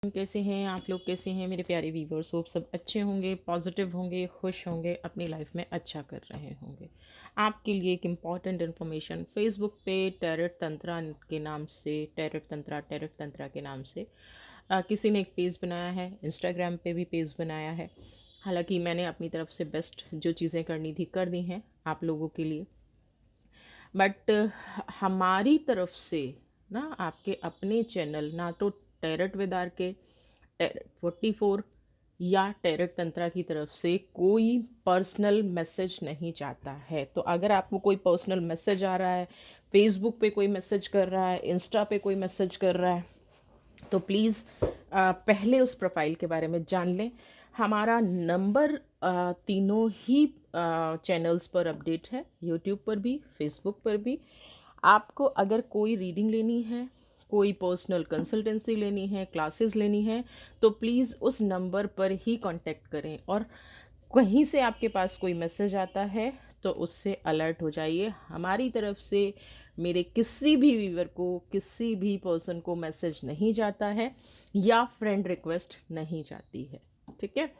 कैसे हैं आप लोग? कैसे हैं मेरे प्यारे व्यूवर्स? होप सब अच्छे होंगे, पॉजिटिव होंगे, खुश होंगे, अपनी लाइफ में अच्छा कर रहे होंगे। आपके लिए एक इम्पॉर्टेंट इन्फॉर्मेशन, फेसबुक पे टैरट तंत्रा के नाम से, टैरट तंत्रा के नाम से किसी ने एक पेज बनाया है। इंस्टाग्राम पे भी पेज बनाया है। हालांकि मैंने अपनी तरफ से बेस्ट जो चीज़ें करनी थी कर दी हैं आप लोगों के लिए, बट हमारी तरफ से ना, आपके अपने चैनल ना तो टैरट विदार के, टैरट 44 या टैरट तंत्रा की तरफ से कोई पर्सनल मैसेज नहीं जाता है। तो अगर आपको कोई पर्सनल मैसेज आ रहा है, फेसबुक पे कोई मैसेज कर रहा है, इंस्टा पे कोई मैसेज कर रहा है, तो प्लीज़ पहले उस प्रोफाइल के बारे में जान लें। हमारा नंबर तीनों ही चैनल्स पर अपडेट है, यूट्यूब पर भी, फेसबुक पर भी। आपको अगर कोई रीडिंग लेनी है, कोई पर्सनल कंसल्टेंसी लेनी है, क्लासेस लेनी है, तो प्लीज़ उस नंबर पर ही कांटेक्ट करें। और कहीं से आपके पास कोई मैसेज आता है तो उससे अलर्ट हो जाइए। हमारी तरफ से मेरे किसी भी व्यूवर को, किसी भी पर्सन को मैसेज नहीं जाता है या फ्रेंड रिक्वेस्ट नहीं जाती है। ठीक है?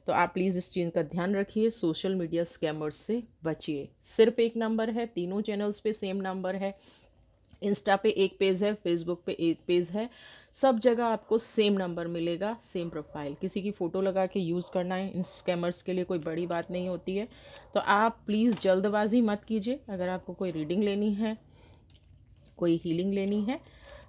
तो आप प्लीज़ इस चीज़ का ध्यान रखिए, सोशल मीडिया स्कैमर्स से बचिए। सिर्फ एक नंबर है, तीनों चैनल्स पे सेम नंबर है। इंस्टा पे एक पेज है, फेसबुक पे एक पेज है, सब जगह आपको सेम नंबर मिलेगा, सेम प्रोफाइल। किसी की फ़ोटो लगा के यूज़ करना है इन स्कैमर्स के लिए कोई बड़ी बात नहीं होती है। तो आप प्लीज़ जल्दबाजी मत कीजिए। अगर आपको कोई रीडिंग लेनी है, कोई हीलिंग लेनी है,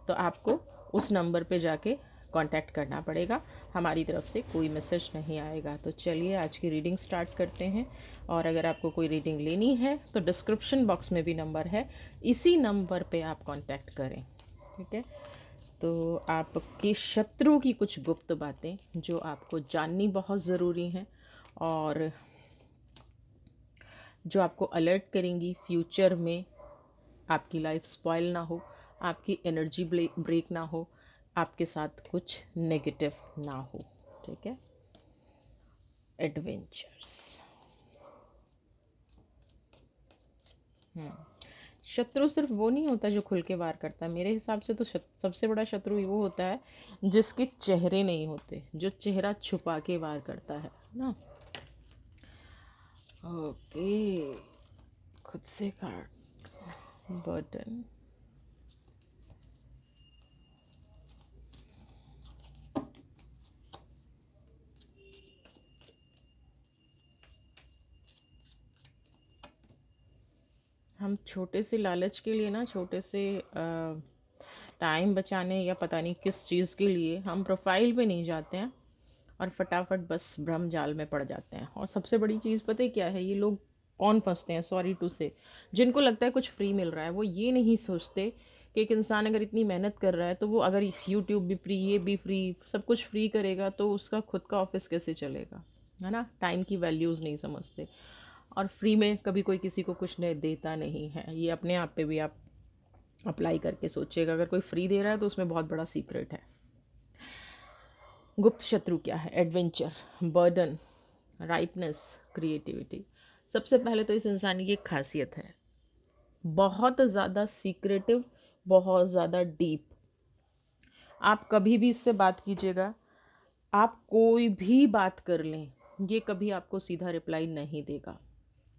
तो आपको उस नंबर पे जाके कांटेक्ट करना पड़ेगा। हमारी तरफ से कोई मैसेज नहीं आएगा। तो चलिए आज की रीडिंग स्टार्ट करते हैं। और अगर आपको कोई रीडिंग लेनी है तो डिस्क्रिप्शन बॉक्स में भी नंबर है, इसी नंबर पे आप कांटेक्ट करें। ठीक है? तो आपके शत्रु की कुछ गुप्त बातें जो आपको जाननी बहुत ज़रूरी हैं, और जो आपको अलर्ट करेंगी फ्यूचर में आपकी लाइफ स्पॉइल ना हो, आपकी एनर्जी ब्रेक ना हो, आपके साथ कुछ नेगेटिव ना हो। ठीक है? एडवेंचर्स। शत्रु सिर्फ वो नहीं होता जो खुल के वार करता है। मेरे हिसाब से तो सबसे बड़ा शत्रु वो होता है जिसके चेहरे नहीं होते, जो चेहरा छुपा के वार करता है ना। ओके, खुद से काट बटन। हम छोटे से लालच के लिए ना, छोटे से टाइम बचाने या पता नहीं किस चीज़ के लिए हम प्रोफाइल पे नहीं जाते हैं और फटाफट बस भ्रम जाल में पड़ जाते हैं। और सबसे बड़ी चीज़ पता है क्या है? ये लोग कौन फंसते हैं, सॉरी टू से, जिनको लगता है कुछ फ्री मिल रहा है। वो ये नहीं सोचते कि एक इंसान अगर इतनी मेहनत कर रहा है, तो वो अगर यूट्यूब भी फ्री, ये भी फ्री, सब कुछ फ्री करेगा, तो उसका खुद का ऑफिस कैसे चलेगा? है ना? टाइम की वैल्यूज़ नहीं समझते। और फ्री में कभी कोई किसी को कुछ नहीं देता नहीं है। ये अपने आप पे भी आप अप्लाई करके सोचिएगा। अगर कोई फ्री दे रहा है तो उसमें बहुत बड़ा सीक्रेट है। गुप्त शत्रु क्या है? Adventure, burden, rightness, creativity. सबसे पहले तो इस इंसान की एक खासियत है, बहुत ज़्यादा सीक्रेटिव, बहुत ज़्यादा डीप। आप कभी भी इससे बात कीजिएगा, आप कोई भी बात कर लें, ये कभी आपको सीधा रिप्लाई नहीं देगा,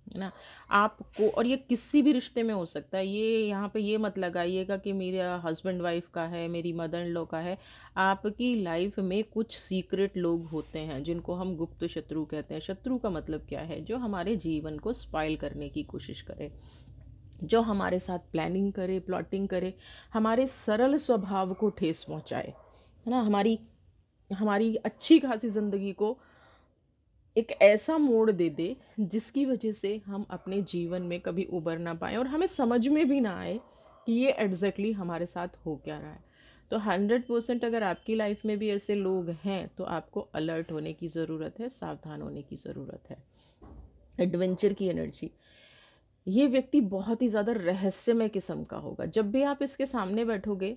है ना? आपको, और ये किसी भी रिश्ते में हो सकता है। ये यहाँ पे ये मत लगाइएगा कि मेरा हस्बैंड वाइफ का है, मेरी मदर इन लॉ का है। आपकी लाइफ में कुछ सीक्रेट लोग होते हैं जिनको हम गुप्त शत्रु कहते हैं। शत्रु का मतलब क्या है? जो हमारे जीवन को स्पॉइल करने की कोशिश करे, जो हमारे साथ प्लानिंग करे, प्लॉटिंग करे, हमारे सरल स्वभाव को ठेस पहुंचाए, है ना? हमारी हमारी अच्छी खासी ज़िंदगी को एक ऐसा मोड़ दे दे जिसकी वजह से हम अपने जीवन में कभी उबर ना पाएँ और हमें समझ में भी ना आए कि ये एग्जैक्टली हमारे साथ हो क्या रहा है। तो 100% अगर आपकी लाइफ में भी ऐसे लोग हैं तो आपको अलर्ट होने की ज़रूरत है, सावधान होने की ज़रूरत है। एडवेंचर की एनर्जी, ये व्यक्ति बहुत ही ज़्यादा रहस्यमय किस्म का होगा। जब भी आप इसके सामने बैठोगे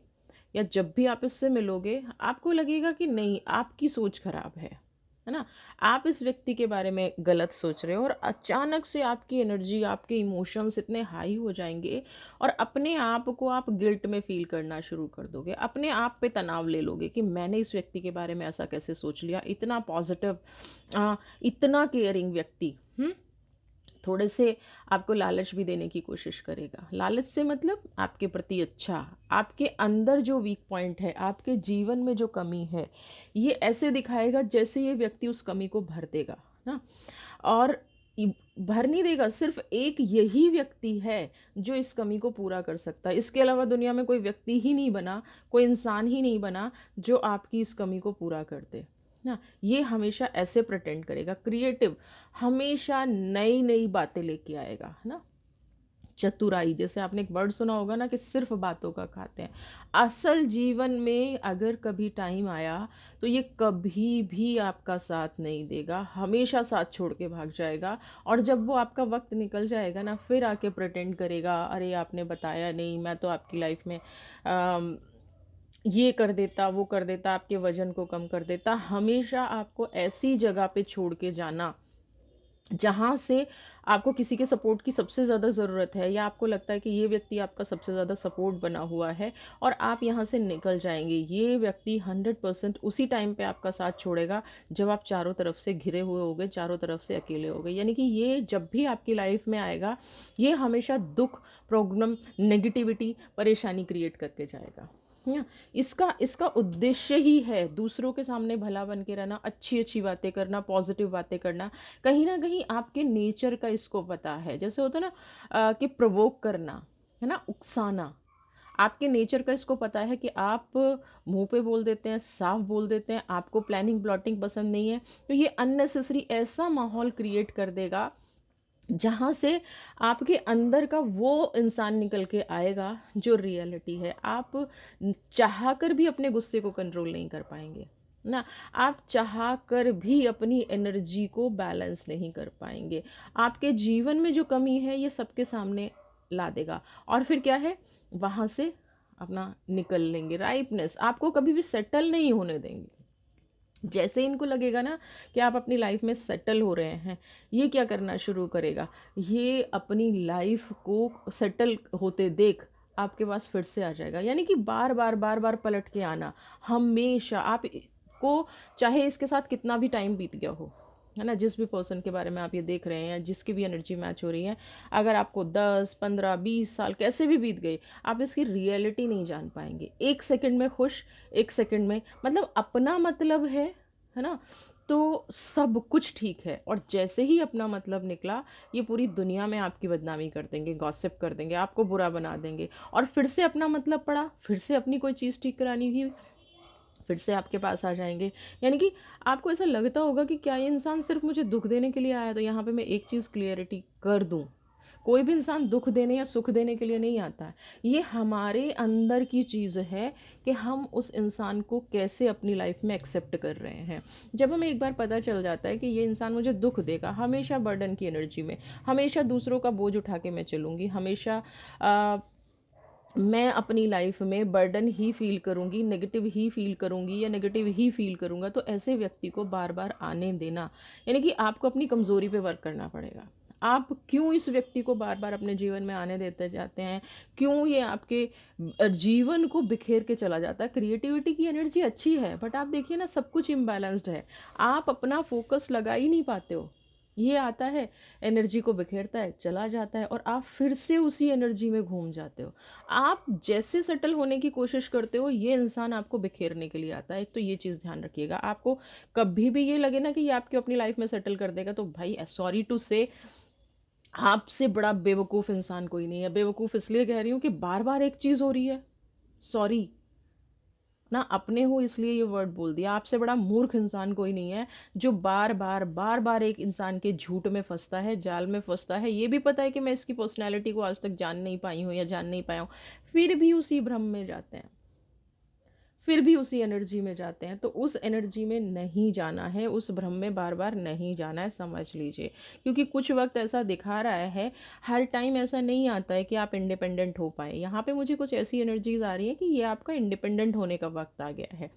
या जब भी आप इससे मिलोगे, आपको लगेगा कि नहीं, आपकी सोच खराब है। है ना? आप इस व्यक्ति के बारे में गलत सोच रहे हो और अचानक से आपकी एनर्जी, आपके इमोशंस इतने हाई हो जाएँगे और अपने आप को आप गिल्ट में फ़ील करना शुरू कर दोगे। अपने आप पे तनाव ले लोगे कि मैंने इस व्यक्ति के बारे में ऐसा कैसे सोच लिया? इतना पॉज़िटिव इतना केयरिंग व्यक्ति, हुँ? थोड़े से आपको लालच भी देने की कोशिश करेगा। लालच से मतलब आपके प्रति अच्छा, आपके अंदर जो वीक पॉइंट है, आपके जीवन में जो कमी है, ये ऐसे दिखाएगा जैसे ये व्यक्ति उस कमी को भर देगा, ना? और इ भर नहीं देगा, सिर्फ़ एक यही व्यक्ति है जो इस कमी को पूरा कर सकता है। इसके अलावा दुनिया में कोई व्यक्ति ही नहीं बना, कोई इंसान ही नहीं बना जो आपकी इस कमी को पूरा कर दे, ना? ये हमेशा ऐसे प्रिटेंड करेगा, क्रिएटिव हमेशा नई-नई बातें लेके आएगा, है ना? चतुराई, जैसे आपने एक वर्ड सुना होगा ना कि सिर्फ़ बातों का खाते हैं। असल जीवन में अगर कभी टाइम आया, तो ये कभी भी आपका साथ नहीं देगा, हमेशा साथ छोड़ के भाग जाएगा और जब वो आपका वक़्त निकल जाएगा ना, फिर आके प्रिटेंड करेगा, "अरे! आपने बताया नहीं, मैं तो आपकी लाइफ़ में अम, ये कर देता, वो कर देता, आपके वज़न को कम कर देता।" हमेशा आपको ऐसी जगह पे छोड़ के जाना जहाँ से आपको किसी के सपोर्ट की सबसे ज़्यादा ज़रूरत है या आपको लगता है कि ये व्यक्ति आपका सबसे ज़्यादा सपोर्ट बना हुआ है और आप यहाँ से निकल जाएँगे। ये व्यक्ति 100% उसी टाइम पे आपका साथ छोड़ेगा जब आप चारों तरफ से घिरे हुए होगे, चारों तरफ से अकेले होगे। यानी कि ये जब भी आपकी लाइफ़ में आएगा, ये हमेशा दुःख, प्रॉब्लम, नेगेटिविटी, परेशानी क्रिएट करके जाएगा। है ना? इसका इसका उद्देश्य ही है दूसरों के सामने भला बन के रहना, अच्छी-अच्छी बातें करना, पॉज़िटिव बातें करना। कहीं न कहीं आपके नेचर का इसको पता है। जैसे होता है ना कि प्रोवोक करना, है ना? उकसाना। आपके नेचर का इसको पता है कि आप मुँह पे बोल देते हैं, साफ बोल देते हैं, आपको प्लानिंग प्लॉटिंग पसंद नहीं है, तो ये अननेसेसरी ऐसा माहौल क्रिएट कर देगा, जहाँ से आपके अंदर का वो इंसान निकल के आएगा जो रियलिटी है। आप चाह कर भी अपने गुस्से को कंट्रोल नहीं कर पाएँगे, ना? आप चाह कर भी अपनी एनर्जी को बैलेंस नहीं कर पाएँगे। आपके जीवन में जो कमी है ये सबके सामने ला देगा और फिर क्या है, वहाँ से अपना निकल लेंगे। राइपनेस आपको कभी भी सेटल नहीं होने देंगे। जैसे इनको लगेगा ना कि आप अपनी लाइफ में सेटल हो रहे हैं, ये क्या करना शुरू करेगा, ये अपनी लाइफ को सेटल होते देख आपके पास फिर से आ जाएगा। यानी कि बार-बार पलट के आना, हमेशा आप को चाहे इसके साथ कितना भी टाइम बीत गया हो, है ना? जिस भी पर्सन के बारे में आप ये देख रहे हैं, जिसकी भी एनर्जी मैच हो रही है, अगर आपको 10, 15, 20 साल कैसे भी बीत गए, आप इसकी रियलिटी नहीं जान पाएँगे। 1 सेकंड में खुश, 1 सेकंड में मतलब अपना मतलब है ना? तो सब कुछ ठीक है और जैसे ही अपना मतलब निकला, ये पूरी दुनिया में आपकी बदनामी कर देंगे, गॉसिप कर देंगे, आपको बुरा बना देंगे और फिर से अपना मतलब पड़ा, फिर से अपनी कोई चीज़ ठीक करानी हुई, फिर से आपके पास आ जाएँगे। यानी कि आपको ऐसा लगता होगा कि क्या ये इंसान सिर्फ़ मुझे दुःख देने के लिए आया है? तो यहाँ पे मैं एक चीज़ क्लियरिटी कर दूँ, कोई भी इंसान दुःख देने या सुख देने के लिए नहीं आता है। ये हमारे अंदर की चीज़ है कि हम उस इंसान को कैसे अपनी लाइफ़ में एक्सेप्ट कर रहे हैं। जब हमें एक बार पता चल जाता है कि ये इंसान मुझे दुःख देगा, हमेशा बर्डन की एनर्जी में, हमेशा दूसरों का बोझ उठा के मैं चलूँगी, हमेशा अ, मैं अपनी लाइफ में बर्डन ही फ़ील करूँगी, नेगेटिव ही फ़ील करूँगी या नेगेटिव ही फ़ील करूँगा, तो ऐसे व्यक्ति को बार-बार आने देना, यानी कि आपको अपनी कमज़ोरी पे वर्क करना पड़ेगा। आप क्यों इस व्यक्ति को बार-बार अपने जीवन में आने देते जाते हैं? क्यों ये आपके जीवन को बिखेर के चला जाता है? क्रिएटिविटी की एनर्जी अच्छी है, बट आप देखिए ना सब कुछ इम्बैलेंस्ड है। आप अपना फ़ोकस लगा ही नहीं पाते हो। ये आता है, एनर्जी को बिखेरता है, चला जाता है और आप फिर से उसी एनर्जी में घूम जाते हो। आप जैसे सेटल होने की कोशिश करते हो, ये इंसान आपको बिखेरने के लिए आता है। एक तो ये चीज़ ध्यान रखिएगा। आपको कभी भी ये लगे ना कि ये आपको अपनी लाइफ़ में सेटल कर देगा, तो भाई सॉरी टू से आपसे बड़ा बेवकूफ़ इंसान कोई नहीं है। बेवकूफ़ इसलिए कह रही हूँ कि बार-बार एक चीज़ हो रही है। सॉरी, ना अपने हो इसलिए ये वर्ड बोल दिया। आपसे बड़ा मूर्ख इंसान कोई नहीं है, जो बार-बार एक इंसान के झूठ में फँसता है, जाल में फँसता है। ये भी पता है कि मैं इसकी पर्सनैलिटी को आज तक जान नहीं पाई हूँ या जान नहीं पाया हूँ, फिर भी उसी भ्रम में जाते हैं। फिर भी उसी एनर्जी में जाते हैं, तो उस एनर्जी में नहीं जाना है, उस भ्रम में बार-बार नहीं जाना है, समझ लीजिए। क्योंकि कुछ वक़्त ऐसा दिखा रहा है, हर टाइम ऐसा नहीं आता है कि आप इंडिपेंडेंट हो पाएँ। यहाँ पे मुझे कुछ ऐसी एनर्जीज़ आ रही हैं कि ये आपका इंडिपेंडेंट होने का वक़्त आ गया है।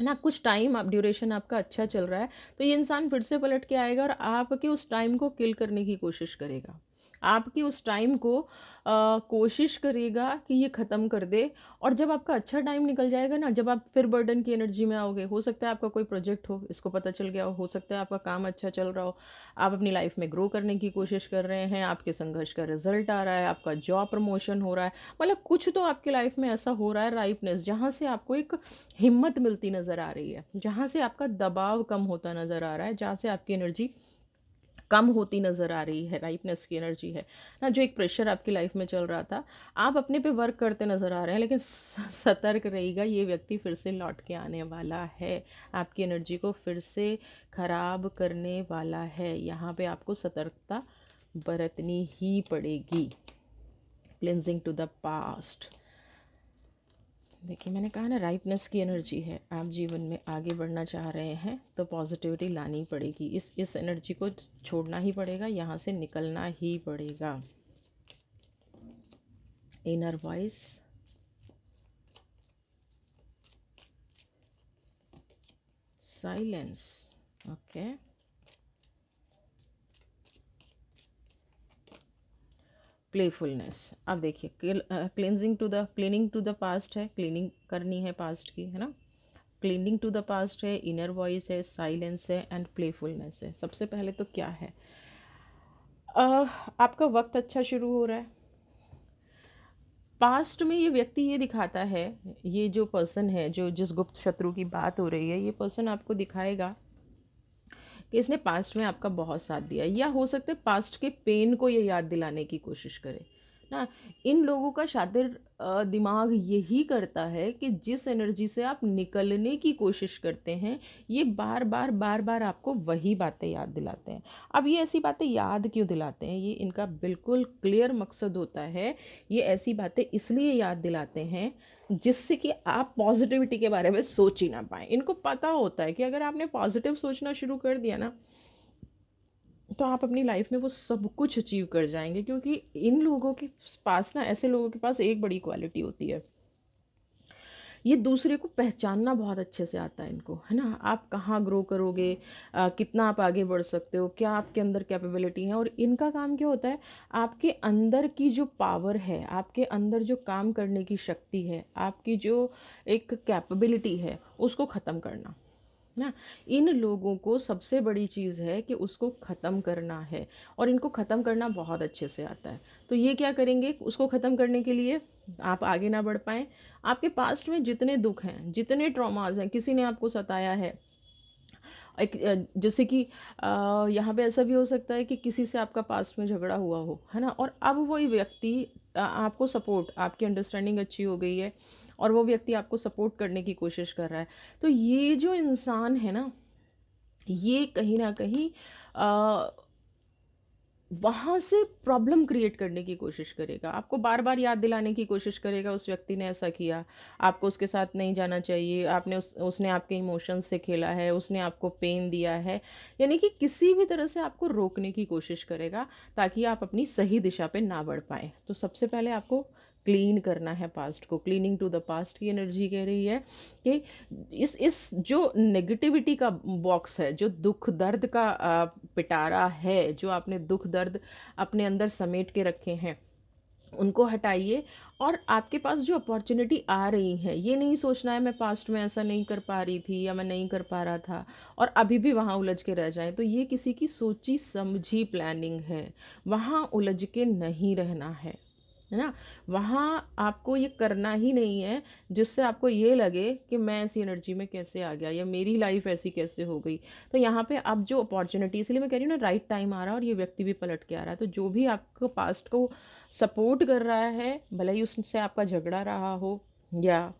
ना, कुछ टाइम आप ड्यूरेशन आपका अच्छा चल रहा है, तो ये इंसान फिर से पलट के आएगा और आपके उस टाइम को किल करने की कोशिश करेगा। आपकी उस टाइम को कोशिश करेगा कि ये ख़त्म कर दे। और जब आपका अच्छा टाइम निकल जाएगा ना, जब आप फिर बर्डन की एनर्जी में आओगे, हो सकता है आपका कोई प्रोजेक्ट हो, इसको पता चल गया हो सकता है आपका काम अच्छा चल रहा हो, आप अपनी लाइफ में ग्रो करने की कोशिश कर रहे हैं, आपके संघर्ष का रिजल्ट आ रहा है, आपका जॉब प्रमोशन हो रहा है, मतलब कुछ तो आपकी लाइफ में ऐसा हो रहा है राइपनेस, जहाँ से आपको एक हिम्मत मिलती नज़र आ रही है, जहाँ से आपका दबाव कम होता नज़र आ रहा है, जहाँ से आपकी एनर्जी कम होती नज़र आ रही है, राइपनेस की एनर्जी है ना, जो एक प्रेशर आपकी लाइफ में चल रहा था, आप अपने पे वर्क करते नज़र आ रहे हैं, लेकिन सतर्क रहिएगा, ये व्यक्ति फिर से लौट के आने वाला है, आपकी एनर्जी को फिर से खराब करने वाला है। यहाँ पे आपको सतर्कता बरतनी ही पड़ेगी। Clinging to the past. देखिए, मैंने कहा ना, राइपनेस की एनर्जी है, आप जीवन में आगे बढ़ना चाह रहे हैं तो पॉजिटिविटी लानी पड़ेगी, इस एनर्जी को छोड़ना ही पड़ेगा, यहाँ से निकलना ही पड़ेगा। Inner voice, silence, okay. Playfulness. अब देखिए, क्लीनिंग टू द पास्ट है, क्लीनिंग करनी है पास्ट की, है ना। क्लीनिंग टू द पास्ट है, इनर वॉइस है, साइलेंस है एंड प्लेफुलनेस है। सबसे पहले तो क्या है, आपका वक्त अच्छा शुरू हो रहा है। पास्ट में ये व्यक्ति ये दिखाता है, ये जो पर्सन है, जो जिस गुप्त शत्रु की बात हो रही है, ये पर्सन आपको दिखाएगा कि इसने पास्ट में आपका बहुत साथ दिया, या हो सकता है पास्ट के पेन को ये याद दिलाने की कोशिश करे ना। इन लोगों का शातिर दिमाग यही करता है कि जिस एनर्जी से आप निकलने की कोशिश करते हैं, ये बार बार बार बार आपको वही बातें याद दिलाते हैं। अब ये ऐसी बातें याद क्यों दिलाते हैं, ये इनका बिल्कुल क्लियर मकसद होता है। ये ऐसी बातें इसलिए याद दिलाते हैं जिससे कि आप पॉजिटिविटी के बारे में सोच ही ना पाए। इनको पता होता है कि अगर आपने पॉजिटिव सोचना शुरू कर दिया ना, तो आप अपनी लाइफ में वो सब कुछ अचीव कर जाएंगे। क्योंकि इन लोगों के पास ना, ऐसे लोगों के पास एक बड़ी क्वालिटी होती है, ये दूसरे को पहचानना बहुत अच्छे से आता है इनको, है ना। आप कहाँ ग्रो करोगे, कितना आप आगे बढ़ सकते हो, क्या आपके अंदर कैपेबिलिटी है। और इनका काम क्या होता है, आपके अंदर की जो पावर है, आपके अंदर जो काम करने की शक्ति है, आपकी जो एक कैपेबिलिटी है, उसको ख़त्म करना ना। इन लोगों को सबसे बड़ी चीज़ है कि उसको ख़त्म करना है, और इनको ख़त्म करना बहुत अच्छे से आता है। तो ये क्या करेंगे, उसको ख़त्म करने के लिए आप आगे ना बढ़ पाएँ। आपके पास्ट में जितने दुख हैं, जितने ट्रॉमास हैं, किसी ने आपको सताया है, एक जैसे कि यहाँ पे ऐसा भी हो सकता है कि किसी से आपका पास्ट में झगड़ा हुआ हो, है ना, और अब वही व्यक्ति आपको सपोर्ट, आपकी अंडरस्टैंडिंग अच्छी हो गई है, और वो व्यक्ति आपको सपोर्ट करने की कोशिश कर रहा है। तो ये जो इंसान है ना, ये कहीं न कहीं वहाँ से प्रॉब्लम क्रिएट करने की कोशिश करेगा। आपको बार-बार याद दिलाने की कोशिश करेगा, उस व्यक्ति ने ऐसा किया, आपको उसके साथ नहीं जाना चाहिए, आपने उसने आपके इमोशंस से खेला है, उसने आपको पेन दिया है। यानी कि किसी भी तरह से आपको रोकने की कोशिश करेगा, ताकि आप अपनी सही दिशा पे ना बढ़ पाएँ। तो सबसे पहले आपको क्लीन करना है पास्ट को। क्लीनिंग टू द पास्ट की एनर्जी कह रही है कि इस जो नेगेटिविटी का बॉक्स है, जो दुख दर्द का पिटारा है, जो आपने दुख दर्द अपने अंदर समेट के रखे हैं, उनको हटाइए। और आपके पास जो अपॉर्चुनिटी आ रही है, ये नहीं सोचना है मैं पास्ट में ऐसा नहीं कर पा रही थी, या मैं नहीं कर पा रहा था, और अभी भी वहाँ उलझ के रह जाए। तो ये किसी की सोची समझी प्लानिंग है, वहाँ उलझ के नहीं रहना है ना। वहाँ आपको ये करना ही नहीं है जिससे आपको ये लगे कि मैं ऐसी एनर्जी में कैसे आ गया, या मेरी लाइफ ऐसी कैसे हो गई। तो यहाँ पे आप जो अपॉर्चुनिटी, इसलिए मैं कह रही हूँ ना, राइट टाइम आ रहा है और ये व्यक्ति भी पलट के आ रहा है। तो जो भी आपको पास्ट को सपोर्ट कर रहा है, भले ही उससे आपका झगड़ा रहा हो, या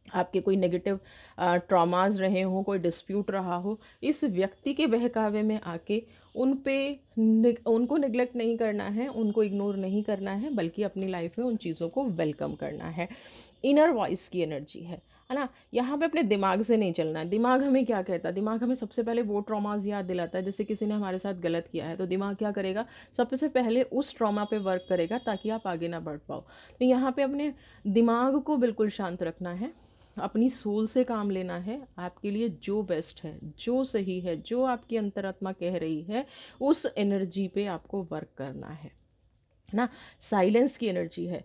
आपके कोई नेगेटिव ट्रॉमास रहे हों, कोई डिस्प्यूट रहा हो, इस व्यक्ति के बहकावे में आके उन पे उनको निगलेक्ट नहीं करना है, उनको इग्नोर नहीं करना है, बल्कि अपनी लाइफ में उन चीज़ों को वेलकम करना है। इनर वॉइस की एनर्जी है ना। यहाँ पे अपने दिमाग से नहीं चलना है। दिमाग हमें क्या कहता है, दिमाग हमें सबसे पहले वो ट्रॉमास याद दिलाता है। जैसे किसी ने हमारे साथ गलत किया है, तो दिमाग क्या करेगा, सबसे पहले उस ट्रॉमा पे वर्क करेगा, ताकि आप आगे ना बढ़ पाओ। तो यहाँ पे अपने दिमाग को बिल्कुल शांत रखना है, अपनी सोल से काम लेना है, आपके लिए जो बेस्ट है, जो सही है, जो आपकी अंतरात्मा कह रही है, उस एनर्जी पे आपको वर्क करना है ना। साइलेंस की एनर्जी है।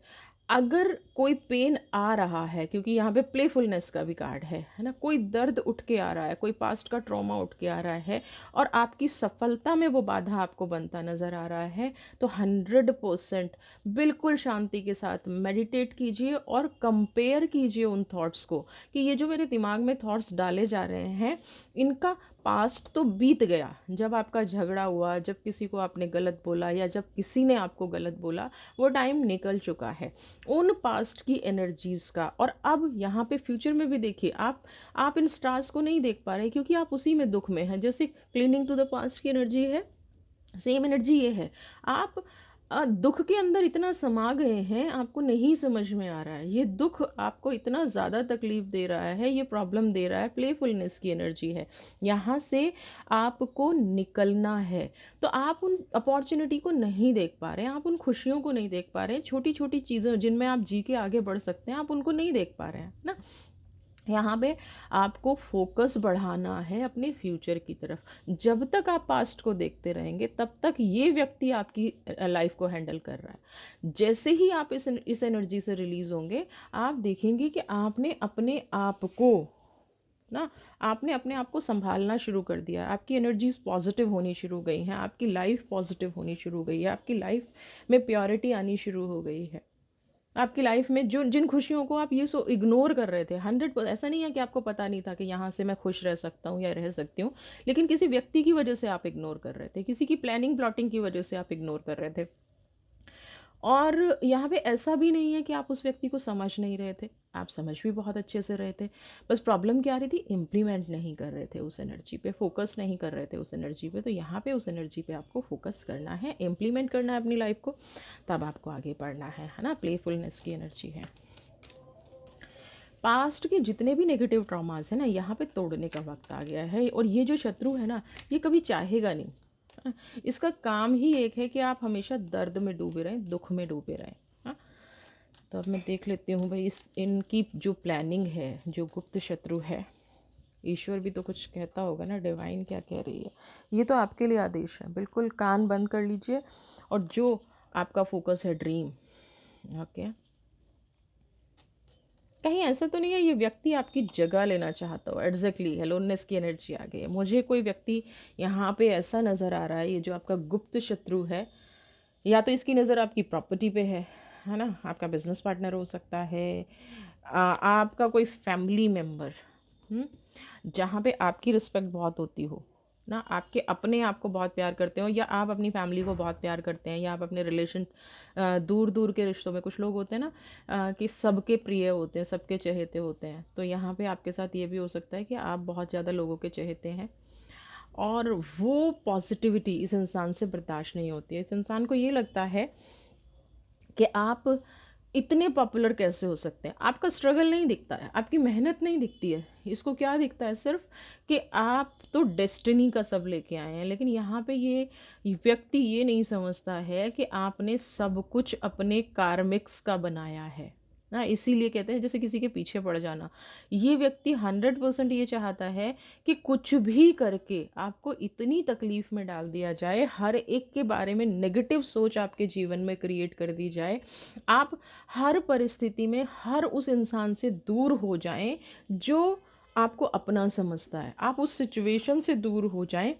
अगर कोई पेन आ रहा है, क्योंकि यहाँ पे प्लेफुलनेस का भी कार्ड है ना, कोई दर्द उठ के आ रहा है, कोई पास्ट का ट्रॉमा उठ के आ रहा है और आपकी सफलता में वो बाधा आपको बनता नज़र आ रहा है, तो 100% बिल्कुल शांति के साथ मेडिटेट कीजिए और कंपेयर कीजिए उन थॉट्स को कि ये जो मेरे दिमाग में थॉट्स डाले जा रहे हैं, इनका पास्ट तो बीत गया। जब आपका झगड़ा हुआ, जब किसी को आपने गलत बोला या जब किसी ने आपको गलत बोला, वो टाइम निकल चुका है उन पास्ट की एनर्जीज का। और अब यहाँ पे फ्यूचर में भी देखिए, आप इन स्टार्स को नहीं देख पा रहे क्योंकि आप उसी में दुख में हैं। जैसे क्लीनिंग टू द पास्ट की एनर्जी है, सेम एनर्जी ये है। आप दुख के अंदर इतना समा गए हैं, आपको नहीं समझ में आ रहा है ये दुख आपको इतना ज़्यादा तकलीफ दे रहा है, ये प्रॉब्लम दे रहा है। प्लेफुलनेस की एनर्जी है, यहाँ से आपको निकलना है। तो आप उन अपॉर्चुनिटी को नहीं देख पा रहे हैं, आप उन खुशियों को नहीं देख पा रहे हैं, छोटी छोटी चीज़ें जिनमें आप जी के आगे बढ़ सकते हैं, आप उनको नहीं देख पा रहे हैं ना। यहाँ पे आपको फोकस बढ़ाना है अपने फ्यूचर की तरफ। जब तक आप पास्ट को देखते रहेंगे तब तक ये व्यक्ति आपकी लाइफ को हैंडल कर रहा है। जैसे ही आप इस एनर्जी से रिलीज होंगे, आप देखेंगे कि आपने अपने आप को ना, आपने अपने आप को संभालना शुरू कर दिया, आपकी एनर्जीज पॉजिटिव होनी शुरू हो गई हैं, आपकी लाइफ पॉजिटिव होनी शुरू हो गई है, आपकी लाइफ में प्योरिटी आनी शुरू हो गई है। आपकी लाइफ में जो जिन खुशियों को आप ये सो इग्नोर कर रहे थे, 100%, ऐसा नहीं है कि आपको पता नहीं था कि यहाँ से मैं खुश रह सकता हूँ या रह सकती हूँ, लेकिन किसी व्यक्ति की वजह से आप इग्नोर कर रहे थे, किसी की प्लानिंग प्लॉटिंग की वजह से आप इग्नोर कर रहे थे। और यहाँ पे ऐसा भी नहीं है कि आप उस व्यक्ति को समझ नहीं रहे थे, आप समझ भी बहुत अच्छे से रहे थे। बस प्रॉब्लम क्या आ रही थी, इम्प्लीमेंट नहीं कर रहे थे उस एनर्जी पे, फोकस नहीं कर रहे थे उस एनर्जी पे। तो यहाँ पे उस एनर्जी पे आपको फोकस करना है, इम्प्लीमेंट करना है अपनी लाइफ को, तब आपको आगे बढ़ना है ना। प्लेफुलनेस की एनर्जी है। पास्ट के जितने भी नेगेटिव ट्रॉमास हैं ना, यहाँ पे तोड़ने का वक्त आ गया है। और ये जो शत्रु है ना, ये कभी चाहेगा नहीं, हाँ, इसका काम ही एक है कि आप हमेशा दर्द में डूबे रहें, दुख में डूबे रहें। हाँ, तो अब मैं देख लेती हूँ भाई इनकी जो प्लानिंग है, जो गुप्त शत्रु है। ईश्वर भी तो कुछ कहता होगा ना, डिवाइन क्या कह रही है। ये तो आपके लिए आदेश है, बिल्कुल कान बंद कर लीजिए। और जो आपका फोकस है ड्रीम, ओके, कहीं ऐसा तो नहीं है ये व्यक्ति आपकी जगह लेना चाहता हो। एग्जैक्टली हेलोनेस की एनर्जी आ गई है। मुझे कोई व्यक्ति यहाँ पे ऐसा नज़र आ रहा है, ये जो आपका गुप्त शत्रु है, या तो इसकी नज़र आपकी प्रॉपर्टी पे है ना, आपका बिजनेस पार्टनर हो सकता है, आपका कोई फैमिली मेम्बर, जहाँ पे आपकी रिस्पेक्ट बहुत होती हो ना, आपके अपने आप को बहुत प्यार करते हो, या आप अपनी फैमिली को बहुत प्यार करते हैं, या आप अपने रिलेशन, दूर दूर के रिश्तों में कुछ लोग होते हैं ना, कि सबके प्रिय होते हैं, सबके चहेते होते हैं। तो यहाँ पे आपके साथ ये भी हो सकता है कि आप बहुत ज़्यादा लोगों के चहेते हैं, और वो पॉजिटिविटी इस इंसान से बर्दाश्त नहीं होती है। इस इंसान को ये लगता है कि आप इतने पॉपुलर कैसे हो सकते हैं। आपका स्ट्रगल नहीं दिखता है, आपकी मेहनत नहीं दिखती है, इसको क्या दिखता है सिर्फ कि आप तो डेस्टिनी का सब लेके आए हैं। लेकिन यहाँ पे ये व्यक्ति ये नहीं समझता है कि आपने सब कुछ अपने कार्मिक्स का बनाया है ना। इसीलिए कहते हैं जैसे किसी के पीछे पड़ जाना। ये व्यक्ति 100% ये चाहता है कि कुछ भी करके आपको इतनी तकलीफ में डाल दिया जाए, हर एक के बारे में नेगेटिव सोच आपके जीवन में क्रिएट कर दी जाए, आप हर परिस्थिति में हर उस इंसान से दूर हो जाएं जो आपको अपना समझता है, आप उस सिचुएशन से दूर हो जाएं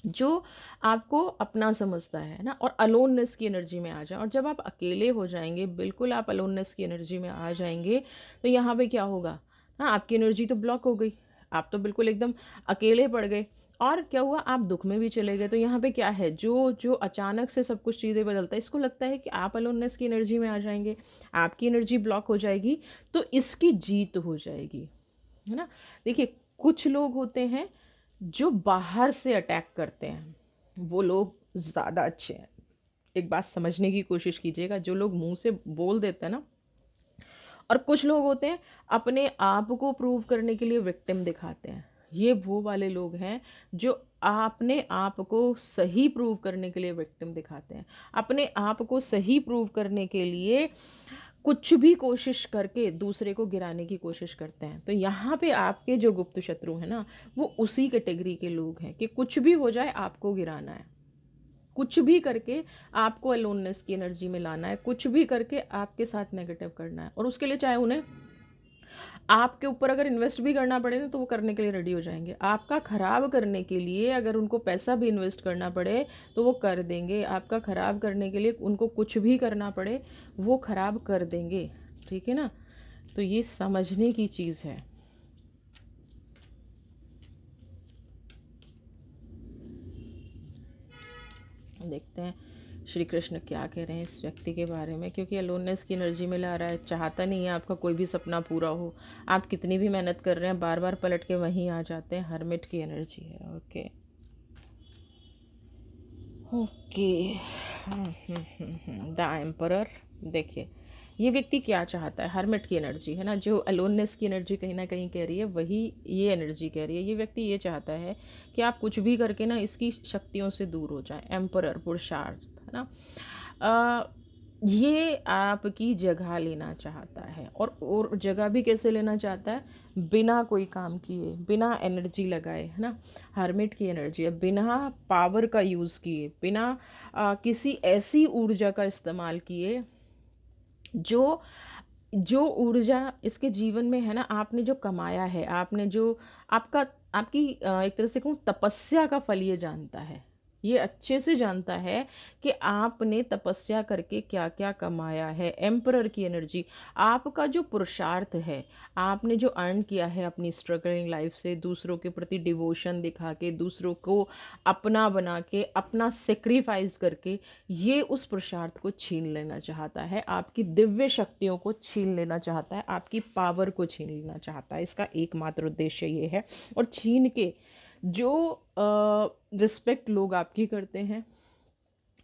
जो आपको अपना समझता है ना, और अलोननेस की एनर्जी में आ जाए। और जब आप अकेले हो जाएंगे, बिल्कुल आप अलोननेस की एनर्जी में आ जाएंगे, तो यहाँ पे क्या होगा, हाँ, आपकी एनर्जी तो ब्लॉक हो गई, आप तो बिल्कुल एकदम अकेले पड़ गए। और क्या हुआ, आप दुख में भी चले गए। तो यहाँ पे क्या है, जो जो अचानक से सब कुछ चीज़ें बदलता है, इसको लगता है कि आप अलोननेस की एनर्जी में आ जाएंगे, आपकी एनर्जी ब्लॉक हो जाएगी, तो इसकी जीत हो जाएगी, है ना। देखिए, कुछ लोग होते हैं जो बाहर से अटैक करते हैं, वो लोग ज़्यादा अच्छे हैं। एक बात समझने की कोशिश कीजिएगा, जो लोग मुंह से बोल देते हैं ना, और कुछ लोग होते हैं अपने आप को प्रूव करने के लिए विक्टिम दिखाते हैं, ये वो वाले लोग हैं जो अपने आप को सही प्रूव करने के लिए विक्टिम दिखाते हैं, अपने आप को सही प्रूव करने के लिए कुछ भी कोशिश करके दूसरे को गिराने की कोशिश करते हैं। तो यहाँ पे आपके जो गुप्त शत्रु हैं ना, वो उसी कैटेगरी के लोग हैं कि कुछ भी हो जाए आपको गिराना है, कुछ भी करके आपको अलोननेस की एनर्जी में लाना है, कुछ भी करके आपके साथ नेगेटिव करना है, और उसके लिए चाहे उन्हें आपके ऊपर अगर इन्वेस्ट भी करना पड़े ना तो वो करने के लिए रेडी हो जाएंगे। आपका ख़राब करने के लिए अगर उनको पैसा भी इन्वेस्ट करना पड़े तो वो कर देंगे। आपका ख़राब करने के लिए उनको कुछ भी करना पड़े वो ख़राब कर देंगे। ठीक है ना? तो ये समझने की चीज़ है। देखते हैं श्री कृष्ण क्या कह रहे हैं इस व्यक्ति के बारे में, क्योंकि अलोननेस की एनर्जी में ला रहा है, चाहता नहीं है आपका कोई भी सपना पूरा हो। आप कितनी भी मेहनत कर रहे हैं बार बार पलट के वहीं आ जाते हैं। हर्मिट की एनर्जी है। Okay okay the emperor. देखिए ये व्यक्ति क्या चाहता है, हर्मिट की एनर्जी है ना, जो अलोननेस की एनर्जी कहीं ना कहीं कह रही है वही ये एनर्जी कह रही है। ये व्यक्ति ये चाहता है कि आप कुछ भी करके ना इसकी शक्तियों से दूर हो जाए। एम्परर पुरुषार्थ है ना। ये आपकी जगह लेना चाहता है, और जगह भी कैसे लेना चाहता है, बिना कोई काम किए, बिना एनर्जी लगाए, है ना। हर्मिट की एनर्जी है, बिना पावर का यूज़ किए, बिना किसी ऐसी ऊर्जा का इस्तेमाल किए जो जो ऊर्जा इसके जीवन में है ना, आपने जो कमाया है, आपने जो आपका आपकी एक तरह से कहूँ तपस्या का फल ये जानता है। ये अच्छे से जानता है कि आपने तपस्या करके क्या क्या कमाया है। एम्परर की एनर्जी, आपका जो पुरुषार्थ है, आपने जो अर्न किया है अपनी स्ट्रगलिंग लाइफ से, दूसरों के प्रति डिवोशन दिखा के, दूसरों को अपना बना के, अपना सेक्रीफाइस करके, ये उस पुरुषार्थ को छीन लेना चाहता है, आपकी दिव्य शक्तियों को छीन लेना चाहता है, आपकी पावर को छीन लेना चाहता है। इसका एकमात्र उद्देश्य ये है। और छीन के जो रिस्पेक्ट लोग आपकी करते हैं,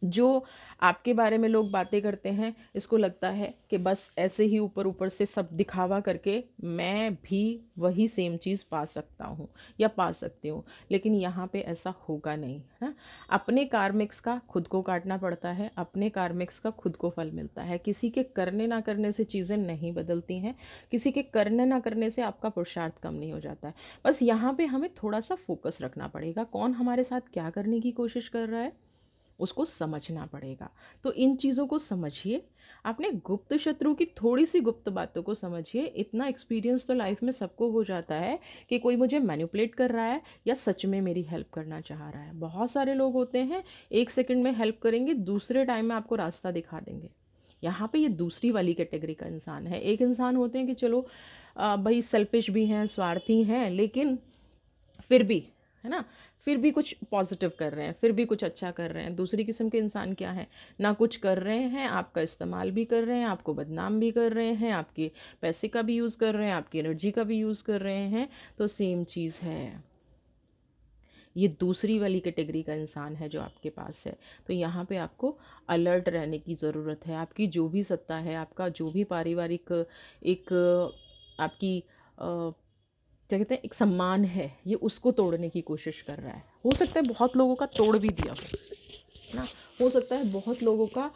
जो आपके बारे में लोग बातें करते हैं, इसको लगता है कि बस ऐसे ही ऊपर ऊपर से सब दिखावा करके मैं भी वही सेम चीज़ पा सकता हूँ या पा सकती हूँ। लेकिन यहाँ पे ऐसा होगा नहीं, है ना। अपने कार्मिक्स का खुद को काटना पड़ता है, अपने कार्मिक्स का खुद को फल मिलता है। किसी के करने ना करने से चीज़ें नहीं बदलती हैं, किसी के करने ना करने से आपका पुरुषार्थ कम नहीं हो जाता है। बस यहाँ पे हमें थोड़ा सा फोकस रखना पड़ेगा, कौन हमारे साथ क्या करने की कोशिश कर रहा है उसको समझना पड़ेगा। तो इन चीज़ों को समझिए, अपने गुप्त शत्रु की थोड़ी सी गुप्त बातों को समझिए। इतना एक्सपीरियंस तो लाइफ में सबको हो जाता है कि कोई मुझे मैनिपुलेट कर रहा है या सच में मेरी हेल्प करना चाह रहा है। बहुत सारे लोग होते हैं, एक सेकंड में हेल्प करेंगे, दूसरे टाइम में आपको रास्ता दिखा देंगे। यहाँ पे ये दूसरी वाली कैटेगरी का इंसान है। एक इंसान होते हैं कि चलो भाई सेल्फिश भी हैं, स्वार्थी हैं, लेकिन फिर भी, है ना, फिर भी कुछ पॉजिटिव कर रहे हैं, फिर भी कुछ अच्छा कर रहे हैं। दूसरी किस्म के इंसान क्या है, ना कुछ कर रहे हैं, आपका इस्तेमाल भी कर रहे हैं, आपको बदनाम भी कर रहे हैं, आपके पैसे का भी यूज़ कर रहे हैं, आपकी एनर्जी का भी यूज़ कर रहे हैं। तो सेम चीज़ है, ये दूसरी वाली कैटेगरी का इंसान है जो आपके पास है। तो यहाँ पे आपको अलर्ट रहने की ज़रूरत है। आपकी जो भी सत्ता है, आपका जो भी पारिवारिक एक आपकी क्या कहते हैं एक सम्मान है, ये उसको तोड़ने की कोशिश कर रहा है। हो सकता है बहुत लोगों का तोड़ भी दिया हो, है ना। हो सकता है बहुत लोगों का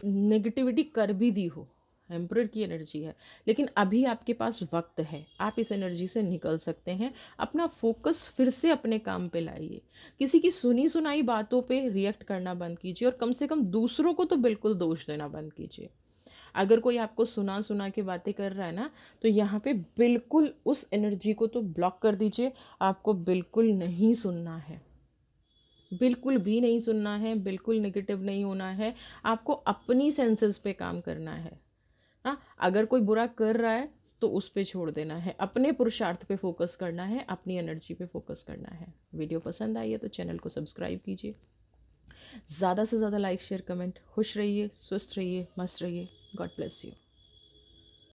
नेगेटिविटी कर भी दी हो। एम्परर की एनर्जी है, लेकिन अभी आपके पास वक्त है, आप इस एनर्जी से निकल सकते हैं। अपना फोकस फिर से अपने काम पे लाइए। किसी की सुनी सुनाई बातों पे रिएक्ट करना बंद कीजिए, और कम से कम दूसरों को तो बिल्कुल दोष देना बंद कीजिए। अगर कोई आपको सुना सुना के बातें कर रहा है ना, तो यहाँ पे बिल्कुल उस एनर्जी को तो ब्लॉक कर दीजिए। आपको बिल्कुल नहीं सुनना है, बिल्कुल भी नहीं सुनना है, बिल्कुल नेगेटिव नहीं होना है। आपको अपनी सेंसेस पे काम करना है। हाँ, अगर कोई बुरा कर रहा है तो उस पे छोड़ देना है, अपने पुरुषार्थ पे फोकस करना है, अपनी एनर्जी पे फोकस करना है। वीडियो पसंद आई है तो चैनल को सब्सक्राइब कीजिए, ज़्यादा से ज़्यादा लाइक शेयर कमेंट। खुश रहिए, स्वस्थ रहिए, मस्त रहिए। God bless you.